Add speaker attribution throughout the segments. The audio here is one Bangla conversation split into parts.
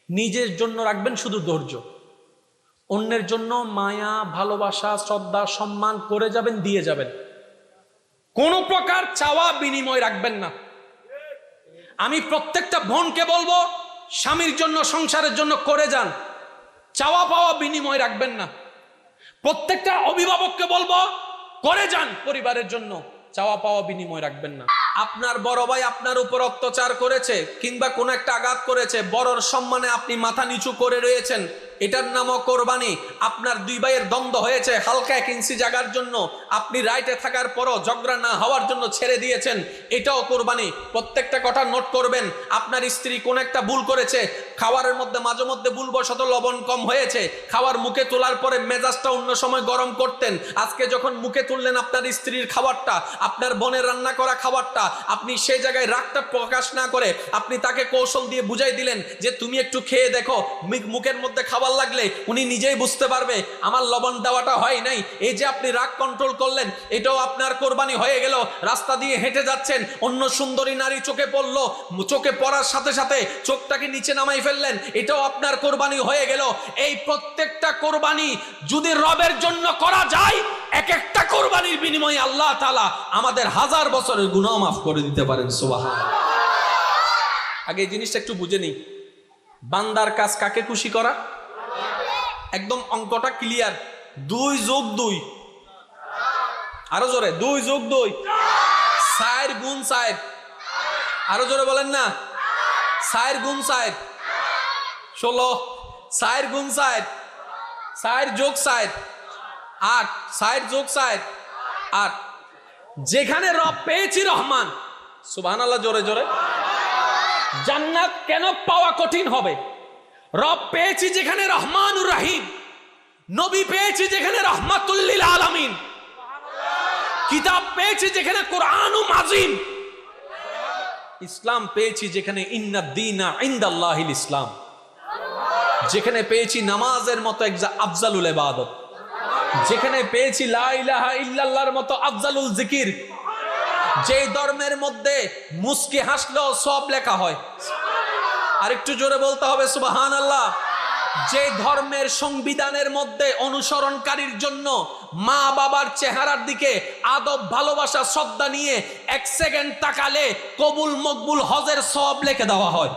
Speaker 1: নিজের জন্য রাখবেন শুধু ধৈর্য, অন্যের জন্য মায়া, ভালোবাসা, শ্রদ্ধা, সম্মান করে যাবেন, দিয়ে যাবেন। কোনো প্রকার চাওয়া বিনিময় রাখবেন না। আমি প্রত্যেকটা বোনকে বলবো, স্বামীর জন্য, সংসারের জন্য করে যান, চাওয়া পাওয়া বিনিময় রাখবেন না। প্রত্যেকটা অভিভাবককে বলবো, করে যান পরিবারের জন্য, চাওয়া পাওয়া বিনিময় রাখবেন না। আপনার বড় ভাই আপনার উপর অত্যাচার করেছে কিংবা কোনো একটা আঘাত করেছে, বড়র সম্মানে আপনি মাথা নিচু করে রয়েছেন, এটার নামও কোরবানি। আপনার দুই ভাইয়ের দ্বন্দ্ব হয়েছে হালকা 1 ইঞ্চি জায়গার জন্য, আপনি রাইটে থাকার পরও ঝগড়া না হওয়ার জন্য ছেড়ে দিয়েছেন, এটাও কোরবানি। প্রত্যেকটা কথা নোট করবেন। আপনার স্ত্রী কোন একটা ভুল করেছে, খাবারের মধ্যে মাঝে মধ্যে ভুলবশত লবণ কম হয়েছে, খাবার মুখে তোলার পরে মেজাজটা অন্য সময় গরম করতেন, আজকে যখন মুখে তুললেন আপনার স্ত্রীর খাবারটা, আপনার বোনের রান্না করা খাবারটা, আপনি সেই জায়গায় রাগটা প্রকাশ না করে আপনি তাকে কৌশল দিয়ে বুঝাই দিলেন যে তুমি একটু খেয়ে দেখো, মুখের মধ্যে খাবার লাগলে উনি নিজেই বুঝতে পারবে আমার লবণ দেওয়াটা হয় নাই। এই যে আপনি রাগ কন্ট্রোল করলেন, এটাও আপনার কোরবানি হয়ে গেল। রাস্তা দিয়ে হেঁটে যাচ্ছেন, অন্য সুন্দরী নারী চোখে পড়লো, চোখে পড়ার সাথে সাথে চোখটাকে নিচে নামাই ফেললেন, এটাও আপনার কোরবানি হয়ে গেল। এই প্রত্যেকটা কোরবানি যদি রবের জন্য করা যায়, এক একটা কোরবানির বিনিময়ে আল্লাহ তাআলা আমাদের 1000 বছরের গুনাহ মাফ করে দিতে পারেন। সুবহানাল্লাহ। আগে এই জিনিসটা একটু বুঝে নিই, বান্দার কাজ কাকে খুশি করা? একদম অঙ্কটা ক্লিয়ার। 2 যোগ 2, আরো জোরে 2 যোগ 2, 4 গুণ 4, আরো জোরে বলেন না, 4 গুণ 4 16, 4 গুণ 4, 4 যোগ 4 8, 4 যোগ 4 8। যেখানে রব পেয়েছি রহমান, সুবহানাল্লাহ, জোরে জোরে। জান্নাত কেন পাওয়া কঠিন হবে? রব পেয়েছি যেখানে রহমানুর রহিম, নবী পেয়েছি যেখানে রহমাতুল লিল আলামিন, কিতাব পেয়েছি যেখানে কোরআনুল আযীম, ইসলাম পেয়েছি যেখানে ইন্নাদ দীনা ইনদাল্লাহিল ইসলাম, যেখানে পেয়েছি নামাজের মতো আফজালুল ইবাদত, যেখানে পেয়েছি লা ইলাহা ইল্লাল্লাহর মতো আফজালুল জিকির, যে ধর্মের মধ্যে মুস্কি হাসলেও সওয়াব লেখা হয়। আর একটু জোরে বলতে হবে সুবহানাল্লাহ। যে ধর্মের সংবিধানের মধ্যে অনুসরণকারীর জন্য মা বাবার চেহারার দিকে আদব, ভালোবাসা, শ্রদ্ধা নিয়ে 1 সেকেন্ড তাকালে কবুল মকবুল হজের সওয়াব লিখে দেওয়া হয়।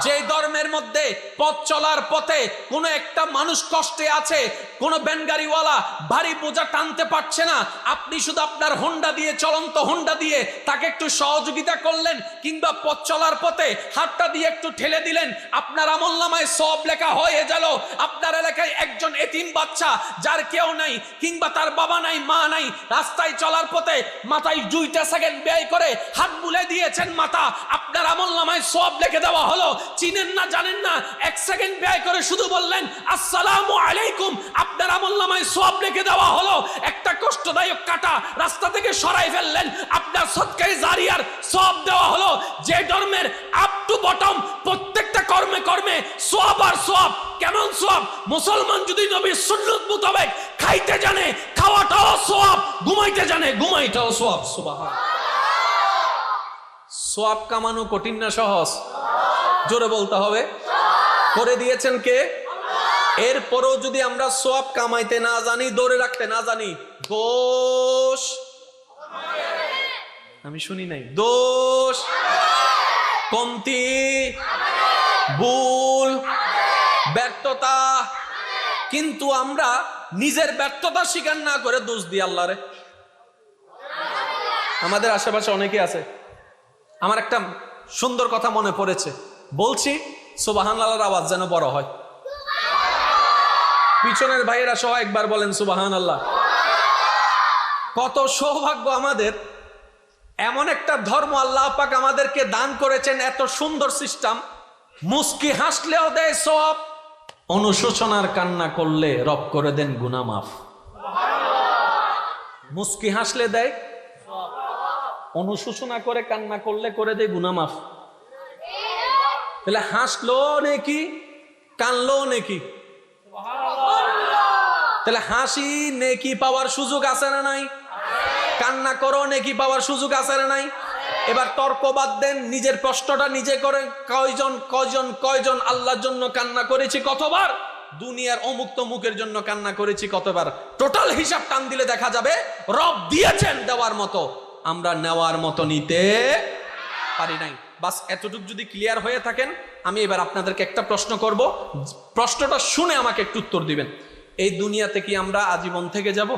Speaker 1: যে ধর্মের মধ্যে পথ চলার পথে কোনো একটা মানুষ কষ্টে আছে, কোনো ব্যানগাড়িওয়ালা ভারী বোঝা টানতে পারছে না, আপনি শুধু আপনার হোন্ডা দিয়ে, চলন্ত হোন্ডা দিয়ে তাকে একটু সহযোগিতা করলেন, কিংবা পথ চলার পথে হাতটা দিয়ে একটু ঠেলে দিলেন, আপনার আমলনামায় সওয়াব লেখা হয়ে গেল। আপনার এলাকায় একজন এতিম বাচ্চা যার কেউ নাই, কিংবা তার বাবা নাই, মা নাই, রাস্তায় চলার পথে মাথায় 2টা সেকেন্ড ব্যয় করে হাত বুলে দিয়েছেন মাথা, আপনার আমলনামায় সওয়াব লিখে দেওয়া হলো। চিনেন না, জানেন না, 1 সেকেন্ড ব্যয় করে শুধু বললেন আসসালামু আলাইকুম, আপনার আমলনামায় সওয়াব লিখে দেওয়া হলো। একটা কষ্টদায়ক কাটা রাস্তা থেকে সরাই ফেললেন, আপনার সদকায়ে জারিয়ার সওয়াব দেওয়া হলো। যে ধর্মের আপ টু বটম প্রত্যেকটা কর্মে কর্মে সওয়াব আর সওয়াব। কেমন সওয়াব? মুসলমান যদি নবীর সুন্নাত মোতাবেক খাইতে জানে, খাওয়াটাও সওয়াব, ঘুমাইতে জানে, ঘুমাইটাও সওয়াব। সুবহানাল্লাহ। সওয়াব কামানো কঠিন না সহজ? জোরে বলতে হবে। করে দিয়েছেন কে? এরপরও যদি আমরা সওয়াব কামাইতে না জানি, ধরে রাখতে না জানি, দোষ, আমি শুনি নাই, দোষ, কমতি, ভুল, ব্যর্থতা, কিন্তু আমরা নিজের ব্যর্থতা স্বীকার না করে দোষ দিই আল্লাহরে। আমাদের আশেপাশে অনেকে আছে। আমার একটা সুন্দর কথা মনে পড়েছে, বলছি, সুবহানাল্লাহর আওয়াজ যেন বড় হয়। পিছনের ভাইয়েরা সহ একবার বলেন সুবহানাল্লাহ। কত সৌভাগ্য আমাদের, এমন একটা ধর্ম আল্লাহ পাক আমাদেরকে দান করেছেন, এত সুন্দর সিস্টেম। মুস্কি হাসলেও দেয় সওয়াব, অনুশোচনার কান্না করলে রব করে দেন গুনাহ মাফ। মুস্কি হাসলে দেয়, অনুশোচনা করে কান্না করলে করে দেয় গুনাহ মাফ। তাহলে হাসলো নেকি, কানলো নেকি? তাহলে হাসি নেকি পাওয়ার সুযোগ আছে না নাই? কান্না করো নেকি পাওয়ার সুযোগ আছে না নাই? এবার তর্ক বাদ দেন, নিজের প্রশ্নটা নিজে করেন। কয়জন কয়জন কয়জন আল্লাহর জন্য কান্না করেছি কতবার, দুনিয়ার অমুক তমুকের জন্য কান্না করেছি কতবার। টোটাল হিসাব টান দিলে দেখা যাবে রব দিয়েছেন দেওয়ার মতো, আমরা নেওয়ার মতো নিতে পারি নাই। বাস এতটুকু যদি ক্লিয়ার হয়ে থাকেন, আমি এবার আপনাদেরকে একটা প্রশ্ন করব, প্রশ্নটা শুনে আমাকে একটু উত্তর দিবেন। এই দুনিয়াতে কি আমরা আজীবন থেকে যাব?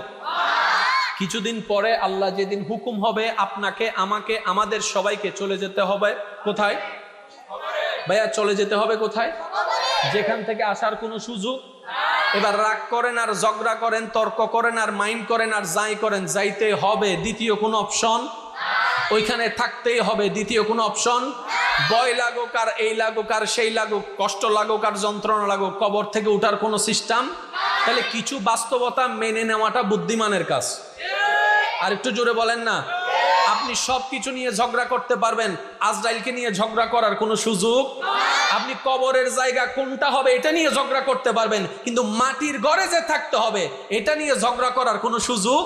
Speaker 1: কিছুদিন পরে আল্লাহ যেদিন হুকুম হবে আপনাকে আমাকে আমাদের সবাইকে চলে যেতে হবে কোথায় ভাইয়া? চলে যেতে হবে কোথায়? যেখান থেকে আসার কোনো সুযোগ। এবার রাগ করেন আর ঝগড়া করেন, তর্ক করেন আর মাইন্ড করেন আর যাই করেন, যাইতে হবে, দ্বিতীয় কোনো অপশন। ওইখানে থাকতেই হবে, দ্বিতীয় কোনো অপশন। ভয় লাগুক আর এই লাগুক আর সেই লাগুক, কষ্ট লাগুক আর যন্ত্রণা লাগুক, কবর থেকে উঠার কোনো সিস্টেম। তাহলে কিছু বাস্তবতা মেনে নেওয়াটা বুদ্ধিমানের কাজ। আর একটু জোরে বলেন না। আপনি সবকিছু নিয়ে ঝগড়া করতে পারবেন, আজরাইলকে নিয়ে ঝগড়া করার কোনো সুযোগ। আপনি কবরের জায়গা কোনটা হবে এটা নিয়ে ঝগড়া করতে পারবেন, কিন্তু মাটির ঘরে যে থাকতে হবে এটা নিয়ে ঝগড়া করার কোনো সুযোগ।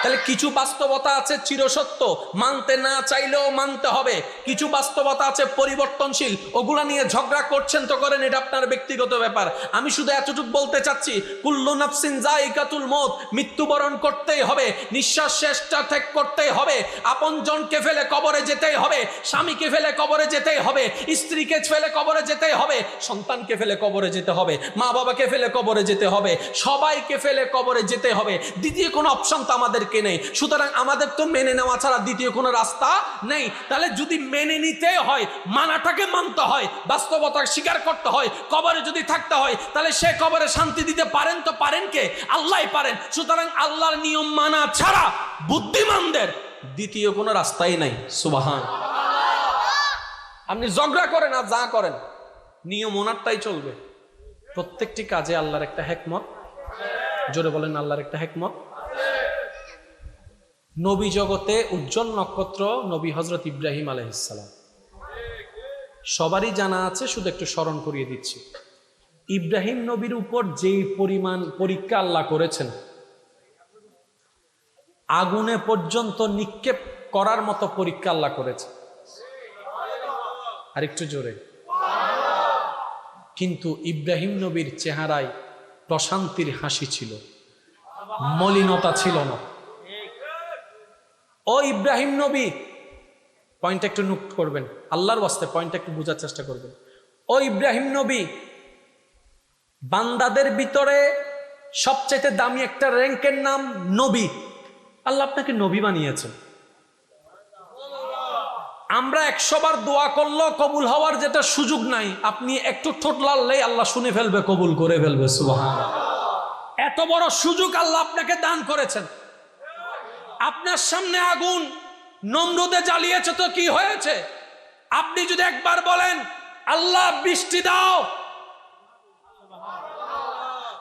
Speaker 1: তাহলে কিছু বাস্তবতা আছে চিরসত্য, মানতে না চাইলেও মানতে হবে। কিছু বাস্তবতা আছে পরিবর্তনশীল, ওগুলা নিয়ে ঝগড়া করছেন তো করেন, এটা আপনার ব্যক্তিগত ব্যাপার। আমি শুধু এতটুকু বলতে চাচ্ছি, কুল্লু নাফসিন যায়িকাতুল মউত, মৃত্যুবরণ করতেই হবে, নিঃশ্বাস শেষটা ত্যাগ করতেই হবে, আপনজনকে ফেলে কবরে যেতেই হবে, স্বামীকে ফেলে কবরে যেতেই হবে, স্ত্রীকে ফেলে কবরে যেতেই হবে, সন্তানকে ফেলে কবরে যেতে হবে, মা বাবাকে ফেলে কবরে যেতে হবে, সবাইকে ফেলে কবরে যেতে হবে। দ্বিতীয় কোনো অপশন তো আমাদেরকে নেই। সুতরাং আমাদের তো মেনে নেওয়া ছাড়া দ্বিতীয় কোনো রাস্তা নেই। তাহলে যদি মেনে নিতে হয়, মানাটাকে মানতে হয়, বাস্তবতা স্বীকার করতে হয়, কবরে যদি থাকতে হয়, তাহলে সে কবরে শান্তি দিতে পারেন তো পারেন কে? আল্লাহই পারেন। সুতরাং আল্লাহর নিয়ম মানা ছাড়া বুদ্ধিমানদের দ্বিতীয় কোনো রাস্তাই নাই। সুবহান। আপনি ঝগড়া করেন আর যা করেন, নিয়ম ওনারটাই চলবে। প্রত্যেকটি কাজে আল্লাহর একটা হিকমত। জোরে বলেন, আল্লাহর একটা হিকমত। নবী জগতে উজ্জ্বল নক্ষত্র নবী হযরত ইব্রাহিম আলাইহিস সালাম, সবারই জানা আছে, শুধু একটু স্মরণ করিয়ে দিচ্ছি। ইব্রাহিম নবীর উপর যে পরিমাণ পরীক্ষা আল্লাহ করেছেন, আগুনে পর্যন্ত নিক্ষেপ করার মতো পরীক্ষা আল্লাহ করেছে। আর একটু জোরে। কিন্তু ইব্রাহিম নবীর চেহারায় প্রশান্তির হাসি ছিল, মলিনতা ছিল না। ও ইব্রাহিম নবী, পয়েন্ট একটু নোট করবেন, আল্লাহর ওয়াস্তে পয়েন্ট একটু বোঝার চেষ্টা করবেন। ও ইব্রাহিম নবী, বান্দাদের ভিতরে সবচেয়ে দামি একটা র্যাঙ্কের নাম নবী। আল্লাহ আপনাকে নবী বানিয়েছেন। আমরা 100 বার দোয়া করলেও কবুল হওয়ার যেটা সুযোগ নাই, আপনি একটু ঠোঁট লাড়লেই আল্লাহ শুনে ফেলবে, কবুল করে ফেলবে। সুবহানাল্লাহ। এত বড় সুযোগ আল্লাহ আপনাকে দান করেছেন। আপনার সামনে আগুন নমরুদে জ্বালিয়েছে, তো কি হয়েছে? আপনি যদি একবার বলেন আল্লাহ বৃষ্টি দাও,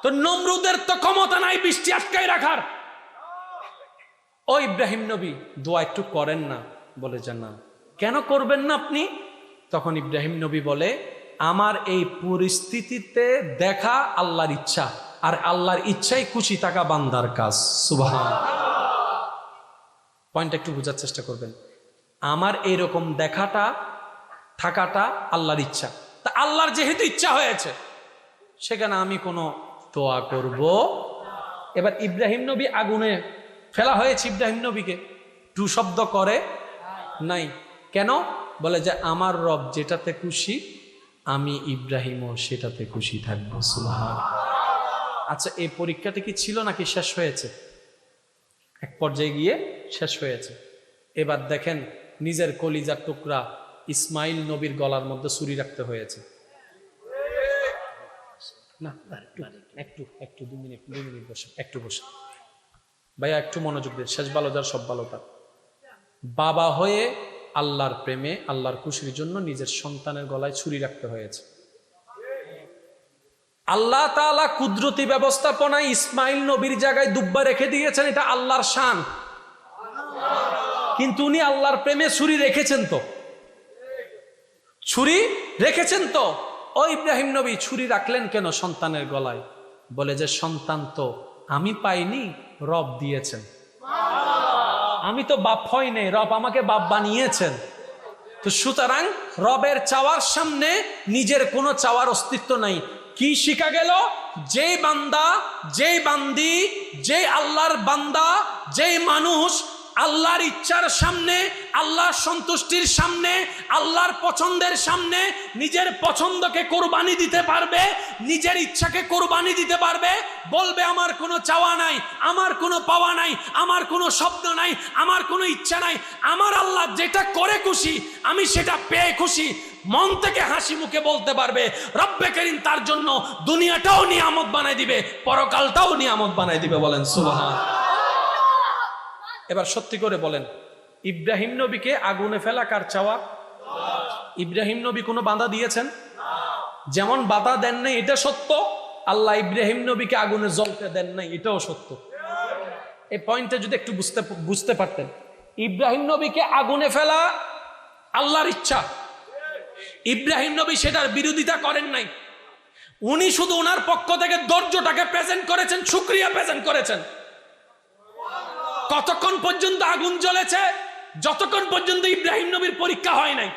Speaker 1: তো নমরুদের তো ক্ষমতা নাই বৃষ্টি আটকাই রাখার। ও ইব্রাহিম নবী, দোয়া একটু করেন না। বলে যে না। কেন করবেন না আপনি? তখন ইব্রাহিম নবী বলে, আমার এই পরিস্থিতিতে দেখা আল্লাহর ইচ্ছা, আর আল্লাহর ইচ্ছাই খুশি থাকা বান্দার কাজ। সুবহানাল্লাহ। পয়েন্ট একটু বোঝার চেষ্টা করবেন। আমার এইরকম দেখাটা থাকাটা আল্লাহর ইচ্ছা, তা আল্লাহর যেহেতু ইচ্ছা হয়েছে, সেখানে আমি কোনো দোয়া করব। এবার ইব্রাহিম নবী আগুনে ফেলা হয়েছে, ইব্রাহিম নবীকে টু শব্দ করে নাই। কেন? বলে যে আমার রব যেটাতে খুশি, আমি ইব্রাহিমও সেটাতে খুশি থাকবো। সুবহানাল্লাহ। আচ্ছা, এই পরীক্ষাটা কি ছিল নাকি শেষ হয়েছে? এক পর্যায়ে গিয়ে শেষ হয়েছে। এবার দেখেন, নিজের কলিজার টুকরা ইসমাইল নবীর গলার মধ্যে ছুরি রাখতে হয়েছে। না, একটু একটু 2 মিনিট বসে, একটু বসে ভাইয়া, একটু মনোযোগ দিন। শেষ ভালো যার সব ভালো তার। বাবা হয়ে আল্লাহর প্রেমে, আল্লাহর খুশির জন্য নিজের সন্তানের গলায় ছুরি রাখতে হয়েছে। আল্লাহ তাআলা কুদরতি ব্যবস্থাপনায় ইসমাইল নবীর জায়গায় দুব্বা রেখে দিয়েছেন, এটা আল্লাহর শান। কিন্তু উনি আল্লাহর প্রেমে ছুরি রেখেছেন তো, ছুরি রেখেছেন তো। ও ইব্রাহিম নবী, ছুরি রাখলেন কেন সন্তানের গলায়? বলে যে সন্তান তো আমি পাইনি, রব দিয়েছেন। আমি তো বাপ হই নাই, রব আমাকে বাপ বানিয়েছেন। তো সুতরাং রবের চাওয়ার সামনে নিজের কোনো চাওয়ার অস্তিত্ব নাই। কি শিখা গেল? যেই বান্দা, যেই বান্দি, যেই আল্লাহর বান্দা, যেই মানুষ আল্লাহর ইচ্ছার সামনে, আল্লাহর সন্তুষ্টির সামনে, আল্লাহর পছন্দের সামনে নিজের পছন্দকে কোরবানি দিতে পারবে, নিজের ইচ্ছাকে কোরবানি দিতে পারবে, বলবে আমার কোনো চাওয়া নাই, আমার কোনো পাওয়া নাই, আমার কোনো স্বপ্ন নাই, আমার কোনো ইচ্ছা নাই, আমার আল্লাহ যেটা করে খুশি আমি সেটা পেয়ে খুশি, মন থেকে হাসি মুখে বলতে পারবে, রব্বে করিম তার জন্য দুনিয়াটাও নিয়ামত বানাই দিবে, পরকালটাও নিয়ামত বানাই দিবে। বলেন সুবহানাল্লাহ। এবার সত্যি করে বলেন, ইব্রাহিম নবীকে আগুনে ফেলা কার চাওয়া? ইব্রাহিম নবী কোনো বাধা দিয়েছেন? যেমন বাধা দেন নাই এটা সত্য, আল্লাহ ইব্রাহিম নবীকে আগুনে জ্বলতে দেন নাই এটাও সত্য। এই পয়েন্টটা যদি একটু বুঝতে পারতেন, ইব্রাহিম নবীকে আগুনে ফেলা আল্লাহর ইচ্ছা, ইব্রাহিম নবী সেটার বিরোধিতা করেন নাই, উনি শুধু ওনার পক্ষ থেকে ধৈর্যটাকে প্রেজেন্ট করেছেন, শুকরিয়া প্রেজেন্ট করেছেন। কতক্ষণ পর্যন্ত আগুন জ্বলেছে? যতক্ষণ পর্যন্ত ইব্রাহিম নবীর পরীক্ষা হয় নাই।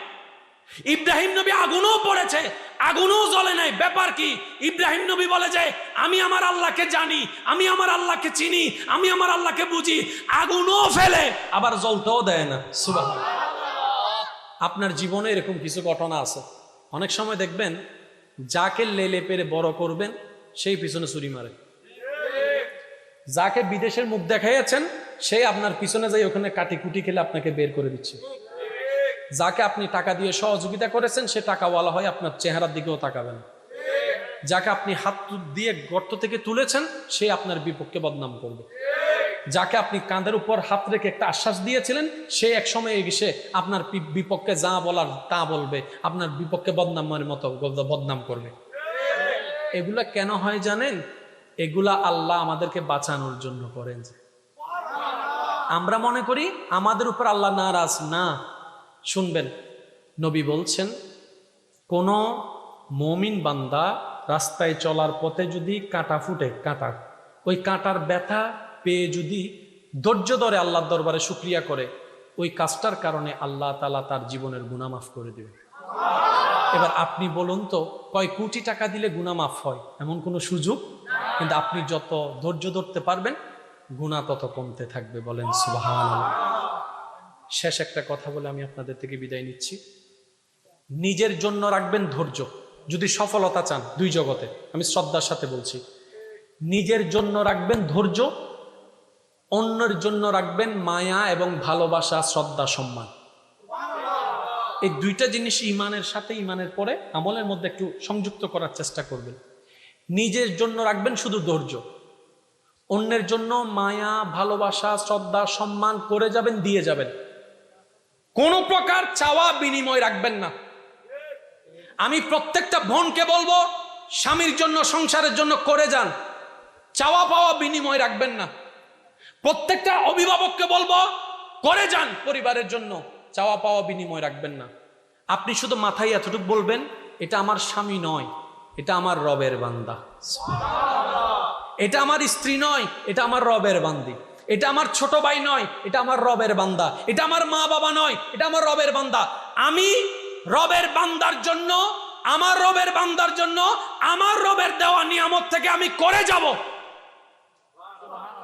Speaker 1: ইব্রাহিম নবী আগুনও পড়েছে, আগুনও জ্বলে নাই, ব্যাপার কি? ইব্রাহিম নবী বলে যে আমি আমার আল্লাহকে জানি, আমি আমার আল্লাহকে চিনি, আমি আমার আল্লাহকে বুঝি, আগুনও ফেলে আবার জ্বলতেও দেয় না। সুবহানাল্লাহ। আপনার জীবনে এরকম কিছু ঘটনা আছে। অনেক সময় দেখবেন যাকে লেলে পেরে বড় করবেন সেই পিছনে ছুরি মারে, যাকে বিদেশের মুখ দেখাইয়াছেন সে আপনার পিছনে যাই ওখানে কাটি কুটি খেলে আপনাকে বের করে দিচ্ছে, যাকে আপনি টাকা দিয়ে সহযোগিতা করেছেন সে টাকাওয়ালা হয় আপনার চেহারার দিকেও তাকাবেন, যাকে আপনি হাত দিয়ে গর্ত থেকে তুলেছেন সে আপনার বিপক্ষে বদনাম করবে, যাকে আপনি কাঁধের উপর হাত রেখে একটা আশ্বাস দিয়েছিলেন সে এক সময় এসে আপনার বিপক্ষে যা বলার তা বলবে, আপনার বিপক্ষে বদনামের মতো বদনাম করবে। এগুলা কেন হয় জানেন? এগুলা আল্লাহ আমাদেরকে বাঁচানোর জন্য করেন। আমরা মনে করি আমাদের উপর আল্লাহ নারাজ না। শুনবেন, নবী বলছেন কোন মুমিন বান্দা রাস্তায় চলার পথে যদি কাঁটা ফুটে, কাঁটা, ওই কাঁটার ব্যথা পেয়ে যদি ধৈর্য ধরে আল্লাহর দরবারে শুকরিয়া করে, ওই কাজটার কারণে আল্লাহ তাআলা তার জীবনের গুনাহ মাফ করে দেবে। এবার আপনি বলুন তো, কয় কোটি টাকা দিলে গুনাহ মাফ হয়? এমন কোনো সুযোগ? কিন্তু আপনি যত ধৈর্য ধরতে পারবেন গুনাহ তত কমতে থাকবে। বলেন সুবহানাল্লাহ। শেষ একটা কথা বলে আমি আপনাদের থেকে বিদায় নিচ্ছি। নিজের জন্য রাখবেন ধৈর্য। যদি সফলতা চান দুই জগতে, আমি শ্রদ্ধার সাথে বলছি, নিজের জন্য রাখবেন ধৈর্য, অন্যের জন্য রাখবেন মায়া এবং ভালোবাসা, শ্রদ্ধা, সম্মান। এই দুইটা জিনিস ইমানের সাথে, ইমানের পরে আমলের মধ্যে একটু সংযুক্ত করার চেষ্টা করবেন। নিজের জন্য রাখবেন শুধু ধৈর্য, অন্যের জন্য মায়া, ভালোবাসা, শ্রদ্ধা, সম্মান করে যাবেন, দিয়ে যাবেন। কোনো প্রকার চাওয়া বিনিময় রাখবেন না। আমি প্রত্যেকটা বোনকে বলবো স্বামীর জন্য, সংসারের জন্য করে যান, চাওয়া পাওয়া বিনিময় রাখবেন না। প্রত্যেকটা অভিভাবককে বলবো করে যান পরিবারের জন্য, চাওয়া পাওয়া বিনিময় রাখবেন না। আপনি শুধু মাথায় এতটুকু বলবেন, এটা আমার স্বামী নয়, এটা আমার রবের বান্দা, এটা আমার স্ত্রী নয়, এটা আমার রবের বান্দি, এটা আমার ছোট ভাই নয়, এটা আমার রবের বান্দা, এটা আমার মা বাবা নয়, এটা আমার রবের বান্দা। আমি রবের বান্দার জন্য, আমার রবের বান্দার জন্য আমার রবের দেওয়া নিয়ামত থেকে আমি করে যাব।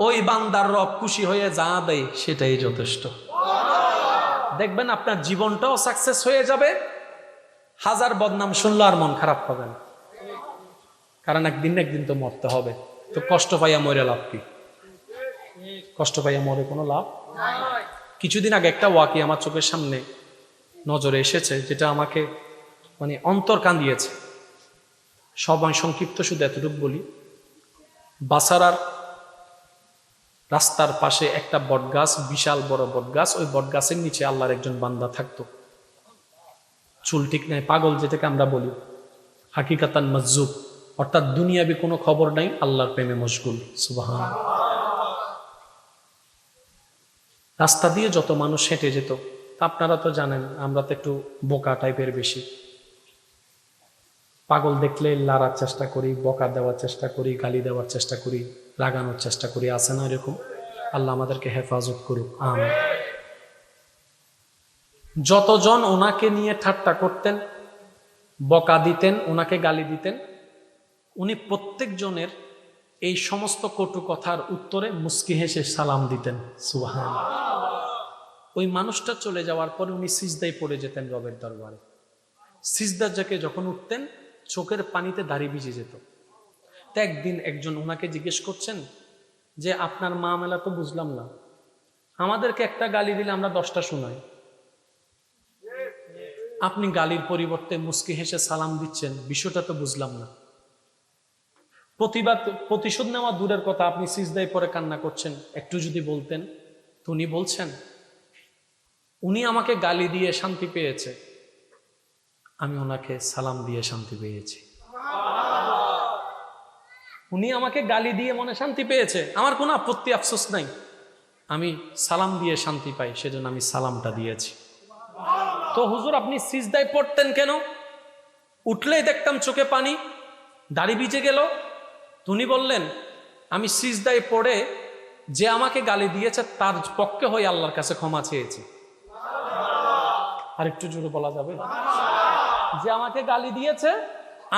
Speaker 1: ওই বান্দার রব খুশি হয়ে যা দেয় সেটাই যথেষ্ট। দেখবেন আপনার জীবনটাও সাকসেস হয়ে যাবে। হাজার বদনাম শুনলো আর মন খারাপ হবে না, কারণ একদিন না একদিন তো মরতে হবে। তো কষ্ট পাইয়া মরে লাভ কি? কষ্ট পাইয়া মরে কোনো লাভ? কিছুদিন আগে একটা ওয়াকি আমার চোখের সামনে নজরে এসেছে, যেটা আমাকে মানে অন্তর কান্দিয়েছে। সবাই সংক্ষিপ্ত শুধু এতটুকু বলি, বাসারার রাস্তার পাশে একটা বটগাছ, বিশাল বড় বটগাছ, ওই বটগাছের নিচে আল্লাহর একজন বান্দা থাকতো। চুল ঠিক নাই, পাগল যেটাকে আমরা বলি, হাকিকাতান মজজুব, অর্থাৎ দুনিয়াবি কোনো খবর নাই, আল্লাহর প্রেমে মশগুল। সুবহানাল্লাহ। রাস্তা দিয়ে যত মানুষ হেঁটে যেত, আপনারা তো জানেন আমরা তো একটু বোকা টাইপের বেশি, পাগল দেখলে লাড়ার চেষ্টা করি, বকা দেওয়ার চেষ্টা করি, গালি দেওয়ার চেষ্টা করি, রাগানোর চেষ্টা করি, আছে না এরকম? আল্লাহ আমাদেরকে হেফাজত করুক, আমিন। যতজন ওনাকে নিয়ে ঠাট্টা করতেন, বকা দিতেন, ওনাকে গালি দিতেন, উনি প্রত্যেকজনের এই সমস্ত কটু কথার উত্তরে মুস্কি হেসে সালাম দিতেন। সুবহানাল্লাহ। ওই মানুষটা চলে যাওয়ার পরে উনি সিজদায় পড়ে যেতেন রবের দরবারে। সিজদার থেকে যখন উঠতেন চোখের পানিতে দাড়ি ভিজে যেত। তো একদিন একজন ওনাকে জিজ্ঞেস করছেন যে আপনার মামলা তো বুঝলাম না, আমাদেরকে একটা গালি দিলে আমরা 10টা শোনাই, আপনি গালির পরিবর্তে মুস্কি হেসে সালাম দিচ্ছেন, বিষয়টা তো বুঝলাম না। প্রতিশোধ নেওয়া দূরের কথা, আপনি সিজদায় পরে কান্না করছেন, একটু যদি বলতেন। তো উনি বলছেন উনি আমাকে গালি দিয়ে শান্তি পেয়েছে, আমি ওনাকে সালাম দিয়ে শান্তি পেয়েছি। উনি আমাকে গালি দিয়ে মনে শান্তি পেয়েছে, আমার কোনো আপত্তি আফসোস নাই, আমি সালাম দিয়ে শান্তি পাই, সেজন্য আমি সালামটা দিয়েছি। তো হুজুর আপনি সিজদায় পড়তেন কেন? উঠলেই দেখতাম চোখে পানি, দাড়ি ভিজে গেল। উনি বললেন আমি সিজদায় পড়ে যে আমাকে গালি দিয়েছে তার পক্ষে হয়ে আল্লাহর কাছে ক্ষমা চেয়েছি। আর একটু জোরে বলা যাবে? যে আমাকে গালি দিয়েছে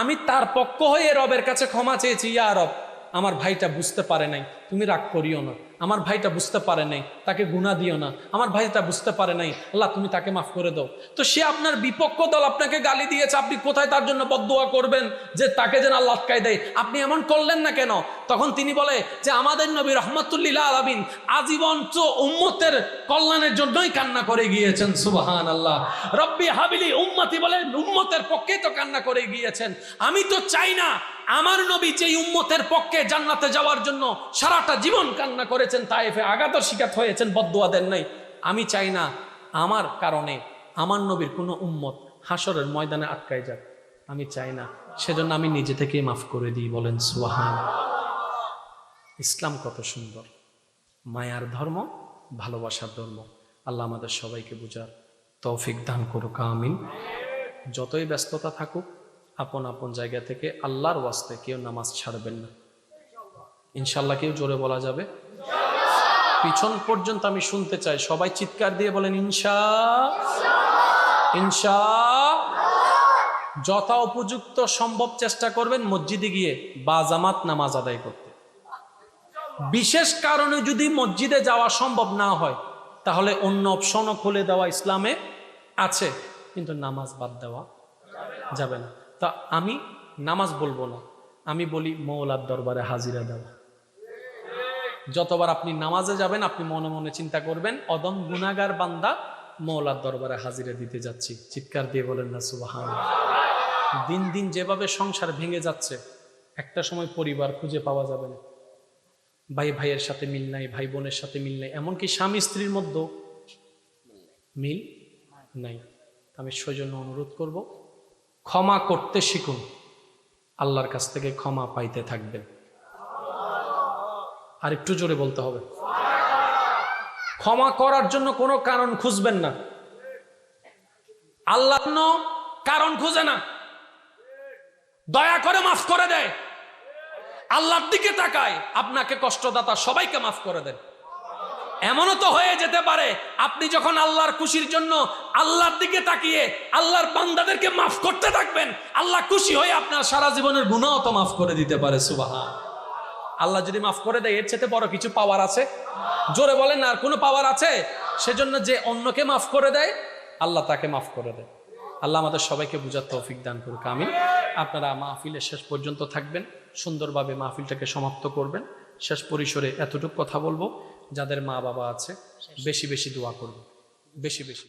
Speaker 1: আমি তার পক্ষ হয়ে রবের কাছে ক্ষমা চেয়েছি। ইয়া রব, আমার ভাইটা বুঝতে পারে নাই, তুমি রাগ করিও না। আমার ভাইটা বুঝতে পারে নাই, তাকে গুনাহ দিও না। আমার ভাইটা বুঝতে পারে নাই, আল্লাহ তুমি তাকে মাফ করে দাও। তো সে আপনার বিপক্ষ দল আপনাকে গালি দিয়েছে, আপনি কোথায় তার জন্য বদদুয়া করবেন যে তাকে যেন আল্লাহ আটকায় দেয়? আপনি এমন করলেন না কেন? তখন তিনি বলে যে আমাদের নবী রহমাতুল্লিল আলামিন আজীবন তো উম্মতের কল্যাণের জন্যই কান্না করে গিয়েছেন। সুবহানাল্লাহ। রব্বি হাবিলি উম্মতি বলে উম্মতের পক্ষেই তো কান্না করে গিয়েছেন। আমি তো চাই না আমার নবী যে উম্মতের পক্ষে জান্নাতে যাওয়ার জন্য সারাটা জীবন কান্না করেছেন, তায়েফে আঘাতের শিকার হয়েছেন, বদদুয়া দেন নাই, আমি চাই না আমার কারণে আমার নবীর কোনো উম্মত হাসরের ময়দানে আটকায় যাক, আমি চাই না। সেজন্য আমি নিজে থেকে মাফ করে দিই। বলেন সুবহানাল্লাহ। ইসলাম কত সুন্দর, মায়ার ধর্ম, ভালোবাসার ধর্ম। আল্লাহ আমাদের সবাইকে বুঝার তৌফিক দান করুক, আমিন। যতই ব্যস্ততা থাকুক, আপন আপন জায়গা থেকে আল্লাহর ওয়াস্তে কেউ নামাজ ছাড়বেন না ইনশাল্লাহ। কেউ জোরে বলা যাবে? পিছন পর্যন্ত আমি শুনতে চাই, সবাই চিৎকার দিয়ে বলেন ইনশা ইনশা। যথা উপযুক্ত সম্ভব চেষ্টা করবেন মসজিদে গিয়ে বাজামাত নামাজ আদায় করতে। বিশেষ কারণে যদি মসজিদে যাওয়া সম্ভব না হয় তাহলে অন্য অপশনও খুলে দেওয়া ইসলামে আছে, কিন্তু নামাজ বাদ দেওয়া যাবে না। তা আমি নামাজ বলবো না, আমি বলি মওলার দরবারে হাজিরা দেওয়া। যতবার আপনি নামাজে যাবেন আপনি মনে মনে চিন্তা করবেন অদম গুনাহগার বান্দা মওলার দরবারে হাজিরা দিতে যাচ্ছি। চিৎকার দিয়ে বলেন না সুবহানাল্লাহ। দিন দিন যেভাবে সংসার ভেঙে যাচ্ছে, একটা সময় পরিবার খুঁজে পাওয়া যাবে না, ভাই ভাইয়ের সাথে মিল নাই, ভাই বোনের সাথে মিল নাই, এমনকি স্বামী স্ত্রীর মধ্যে মিল নাই। আমি সেজন্য অনুরোধ করব, ক্ষমা করতে শিখুন, আল্লাহর কাছ থেকে ক্ষমা পাইতে থাকবেন। আর একটু জোরে বলতে হবে। ক্ষমা করার জন্য কোনো কারণ খুঁজবেন না, আল্লাহ কারণ খুঁজে না, দয়া করে মাফ করে দেয়। আল্লাহর দিকে তাকায়, আপনাকে কষ্টদাতা সবাইকে মাফ করে দেন। এমনও তো হয়ে যেতে পারে আপনি যখন আল্লাহর খুশির জন্য আল্লাহর দিকে তাকিয়ে আল্লাহর বান্দাদেরকে মাফ করতে থাকবেন, আল্লাহ খুশি হয়ে আপনার সারা জীবনের গুনাহ তো মাফ করে দিতে পারে। সুবহান। আল্লাহ যদি মাফ করে দেয় এর চেয়ে বড় কিছু পাওয়ার আছে? জোরে বলেন না, আর কোনো পাওয়ার আছে? সেজন্য যে অন্যকে মাফ করে দেয় আল্লাহ তাকে মাফ করে দেয়। আল্লাহ আমাদের সবাইকে বুঝার তৌফিক দান করুক, আমিন। আপনারা মাহফিলের শেষ পর্যন্ত থাকবেন, সুন্দরভাবে মাহফিলটাকে সমাপ্ত করবেন। শেষ পরিসরে এতটুকু কথা বলবো, যাদের মা বাবা আছে বেশি বেশি দোয়া করবেন, বেশি বেশি।